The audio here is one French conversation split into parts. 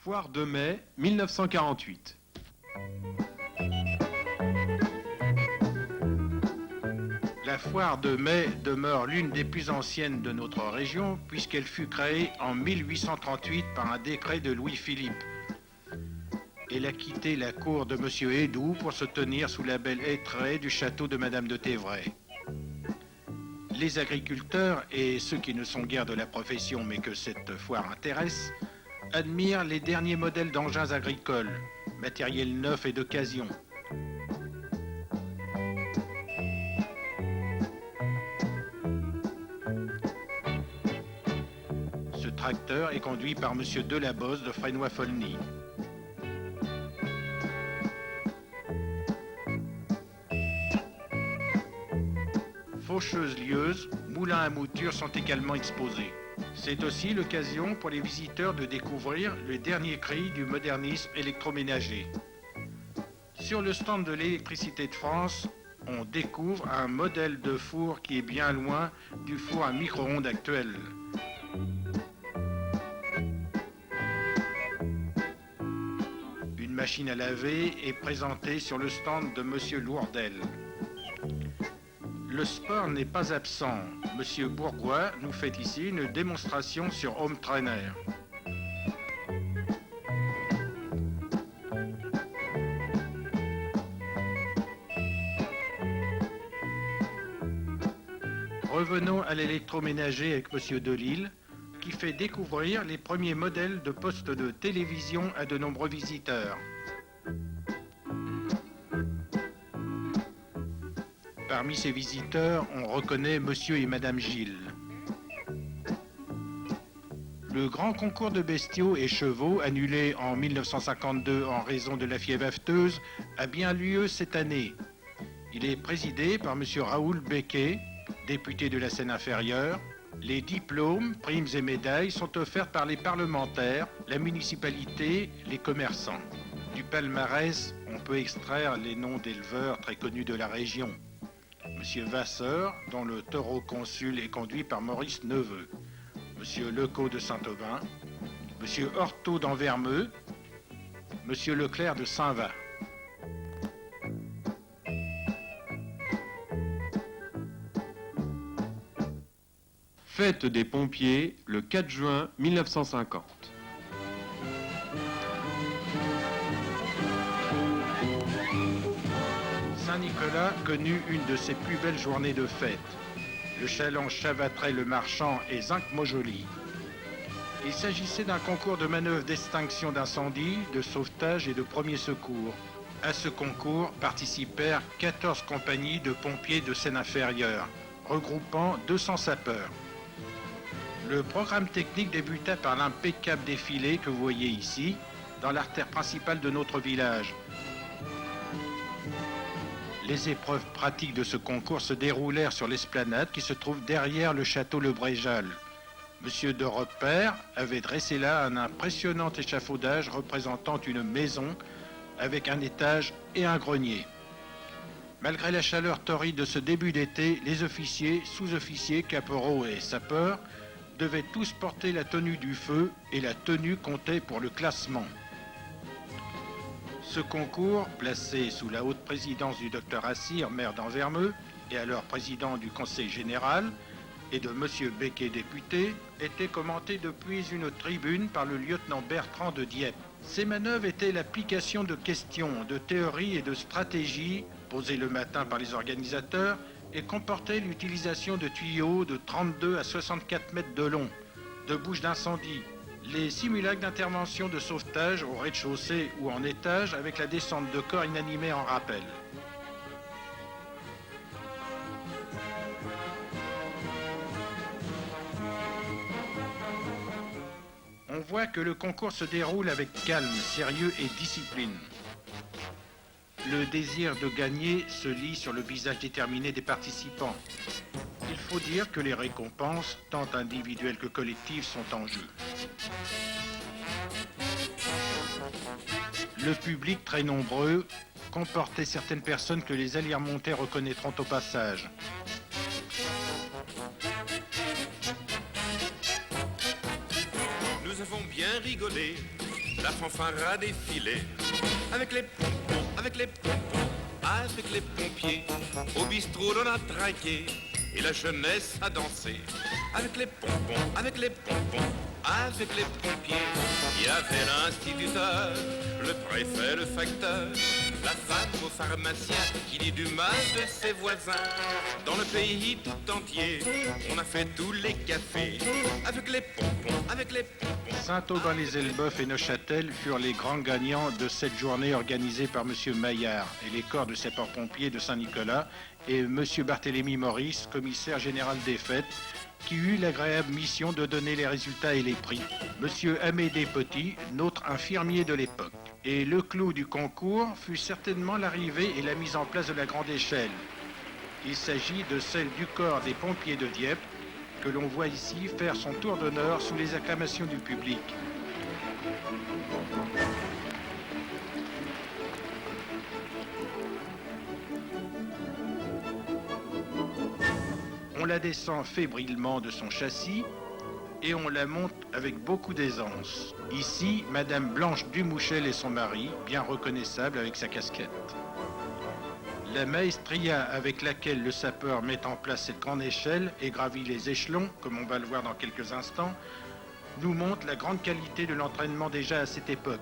Foire de mai 1948. La foire de mai demeure l'une des plus anciennes de notre région puisqu'elle fut créée en 1838 par un décret de Louis-Philippe. Elle a quitté la cour de M. Hédoux pour se tenir sous la belle hêtraie du château de Madame de Tévray. Les agriculteurs et ceux qui ne sont guère de la profession mais que cette foire intéresse admirent les derniers modèles d'engins agricoles, matériel neuf et d'occasion. Ce tracteur est conduit par M. Delabosse de Fresnoy-Folny. Faucheuses-lieuses, moulins à mouture sont également exposés. C'est aussi l'occasion pour les visiteurs de découvrir le dernier cri du modernisme électroménager. Sur le stand de l'électricité de France, on découvre un modèle de four qui est bien loin du four à micro-ondes actuel. Une machine à laver est présentée sur le stand de M. Lourdel. Le sport n'est pas absent. Monsieur Bourgois nous fait ici une démonstration sur home trainer. Revenons à l'électroménager avec Monsieur Delille, qui fait découvrir les premiers modèles de postes de télévision à de nombreux visiteurs. Parmi ces visiteurs, on reconnaît Monsieur et Madame Gilles. Le grand concours de bestiaux et chevaux, annulé en 1952 en raison de la fièvre afteuse, a bien lieu cette année. Il est présidé par Monsieur Raoul Becquet, député de la Seine-Inférieure. Les diplômes, primes et médailles sont offerts par les parlementaires, la municipalité, les commerçants. Du palmarès, on peut extraire les noms d'éleveurs très connus de la région. Monsieur Vasseur, dont le taureau consul est conduit par Maurice Neveu. Monsieur Lecaux de Saint-Aubin. Monsieur Hortot d'Anvermeux. Monsieur Leclerc de Saint-Va. Fête des pompiers, le 4 juin 1950. Saint-Nicolas connut une de ses plus belles journées de fête. Le chaland Chavatray-le-Marchand et Zinc-Montjoly. Il s'agissait d'un concours de manœuvres d'extinction d'incendie, de sauvetage et de premiers secours. À ce concours participèrent 14 compagnies de pompiers de Seine-Inférieure, regroupant 200 sapeurs. Le programme technique débuta par l'impeccable défilé que vous voyez ici, dans l'artère principale de notre village. Les épreuves pratiques de ce concours se déroulèrent sur l'esplanade qui se trouve derrière le château Le Bréjal. Monsieur de Repère avait dressé là un impressionnant échafaudage représentant une maison avec un étage et un grenier. Malgré la chaleur torride de ce début d'été, les officiers, sous-officiers, caporaux et sapeurs devaient tous porter la tenue du feu et la tenue comptait pour le classement. Ce concours, placé sous la haute présidence du docteur Assir, maire d'Anvermeux, et alors président du conseil général, et de M. Becquet, député, était commenté depuis une tribune par le lieutenant Bertrand de Dieppe. Ces manœuvres étaient l'application de questions, de théories et de stratégies posées le matin par les organisateurs et comportaient l'utilisation de tuyaux de 32 à 64 mètres de long, de bouches d'incendie, les simulacres d'intervention de sauvetage au rez-de-chaussée ou en étage avec la descente de corps inanimés en rappel. On voit que le concours se déroule avec calme, sérieux et discipline. Le désir de gagner se lit sur le visage déterminé des participants. Il faut dire que les récompenses, tant individuelles que collectives, sont en jeu. Le public, très nombreux, comportait certaines personnes que les alimentaires reconnaîtront au passage. Nous avons bien rigolé la fanfare a défilé. Avec les pompons, avec les pompons, avec les pompiers. Au bistrot on a trinqué et la jeunesse a dansé. Avec les pompons, avec les pompons, avec les pompiers. Il y avait l'instituteur, le préfet, le facteur, la femme au pharmacien qui dit du mal de ses voisins. Dans le pays tout entier, on a fait tous les cafés. Avec les pompons, avec les pompons. Saint-Aubin-les-Elbeuf et Neuchâtel furent les grands gagnants de cette journée organisée par M. Maillard et les corps de sapeurs-pompiers de Saint-Nicolas et M. Barthélemy Maurice, commissaire général des fêtes, qui eut l'agréable mission de donner les résultats et les prix. M. Amédée Petit, notre infirmier de l'époque. Et le clou du concours fut certainement l'arrivée et la mise en place de la grande échelle. Il s'agit de celle du corps des pompiers de Dieppe, que l'on voit ici faire son tour d'honneur sous les acclamations du public. On la descend fébrilement de son châssis et on la monte avec beaucoup d'aisance. Ici, Madame Blanche Dumouchel et son mari, bien reconnaissable avec sa casquette. La maestria avec laquelle le sapeur met en place cette grande échelle et gravit les échelons, comme on va le voir dans quelques instants, nous montre la grande qualité de l'entraînement déjà à cette époque.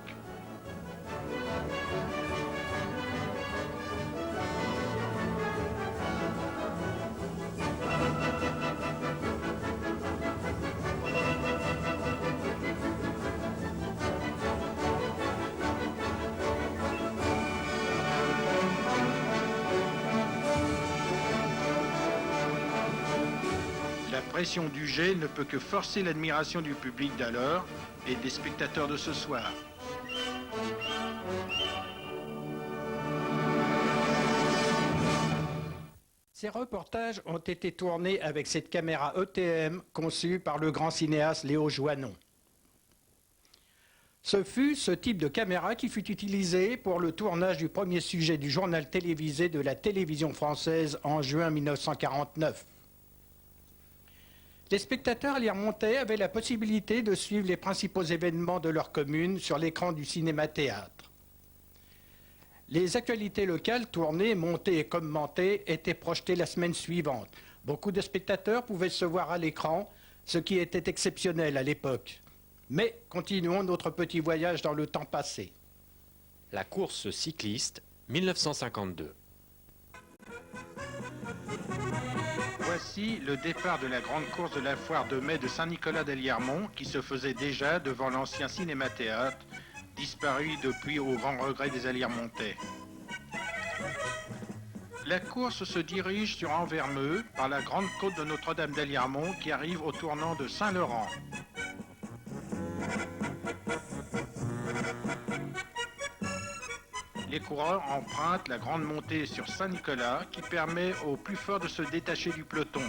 La pression du jet ne peut que forcer l'admiration du public d'alors et des spectateurs de ce soir. Ces reportages ont été tournés avec cette caméra ETM conçue par le grand cinéaste Léo Joinnon. Ce fut ce type de caméra qui fut utilisé pour le tournage du premier sujet du journal télévisé de la télévision française en juin 1949. Les spectateurs à l'y remonter avaient la possibilité de suivre les principaux événements de leur commune sur l'écran du cinéma-théâtre. Les actualités locales tournées, montées et commentées étaient projetées la semaine suivante. Beaucoup de spectateurs pouvaient se voir à l'écran, ce qui était exceptionnel à l'époque. Mais continuons notre petit voyage dans le temps passé. La course cycliste, 1952. Voici le départ de la grande course de la foire de mai de Saint-Nicolas-d'Eliermont qui se faisait déjà devant l'ancien cinéma-théâtre, disparu depuis au grand regret des Aliermontais. La course se dirige sur Anvermeux par la grande côte de Notre-Dame d'Aliermont qui arrive au tournant de Saint-Laurent. Les coureurs empruntent la grande montée sur Saint-Nicolas qui permet aux plus forts de se détacher du peloton.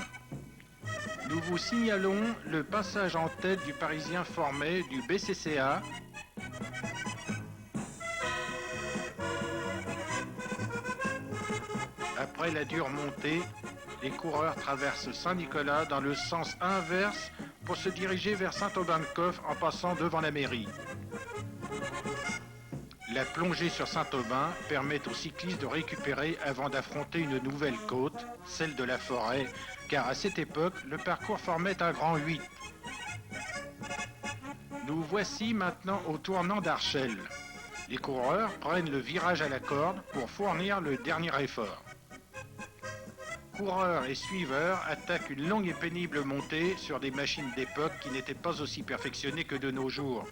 Nous vous signalons le passage en tête du Parisien Formet du BCCA. Après la dure montée, les coureurs traversent Saint-Nicolas dans le sens inverse pour se diriger vers Saint-Aubin-de-Coff en passant devant la mairie. La plongée sur Saint-Aubin permet aux cyclistes de récupérer avant d'affronter une nouvelle côte, celle de la Forêt, car à cette époque, le parcours formait un grand 8. Nous voici maintenant au tournant d'Archel. Les coureurs prennent le virage à la corde pour fournir le dernier effort. Coureurs et suiveurs attaquent une longue et pénible montée sur des machines d'époque qui n'étaient pas aussi perfectionnées que de nos jours.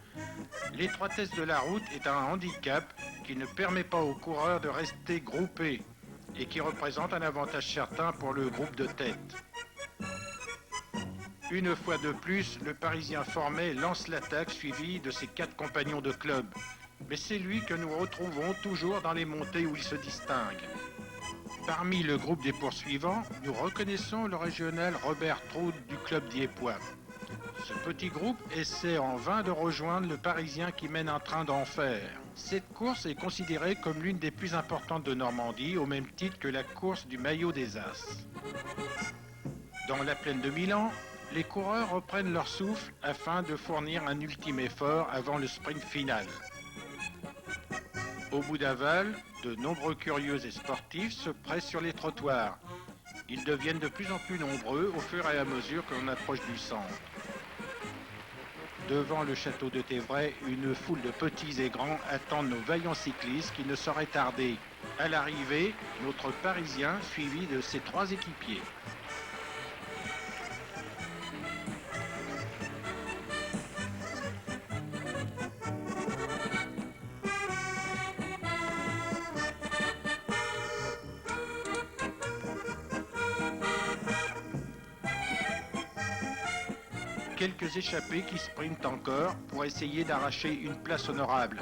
L'étroitesse de la route est un handicap qui ne permet pas aux coureurs de rester groupés et qui représente un avantage certain pour le groupe de tête. Une fois de plus, le Parisien Formet lance l'attaque suivi de ses 4 compagnons de club. Mais c'est lui que nous retrouvons toujours dans les montées où il se distingue. Parmi le groupe des poursuivants, nous reconnaissons le régional Robert Troude du club diepois. Ce petit groupe essaie en vain de rejoindre le Parisien qui mène un train d'enfer. Cette course est considérée comme l'une des plus importantes de Normandie, au même titre que la course du maillot des As. Dans la plaine de Milan, Les coureurs reprennent leur souffle afin de fournir un ultime effort avant le sprint final. Au bout d'aval, de nombreux curieux et sportifs se pressent sur les trottoirs. Ils deviennent de plus en plus nombreux au fur et à mesure que l'on approche du centre. Devant le château de Tévray, une foule de petits et grands attendent nos vaillants cyclistes qui ne sauraient tarder. À l'arrivée, notre Parisien suivi de ses 3 équipiers. Quelques échappés qui sprintent encore pour essayer d'arracher une place honorable.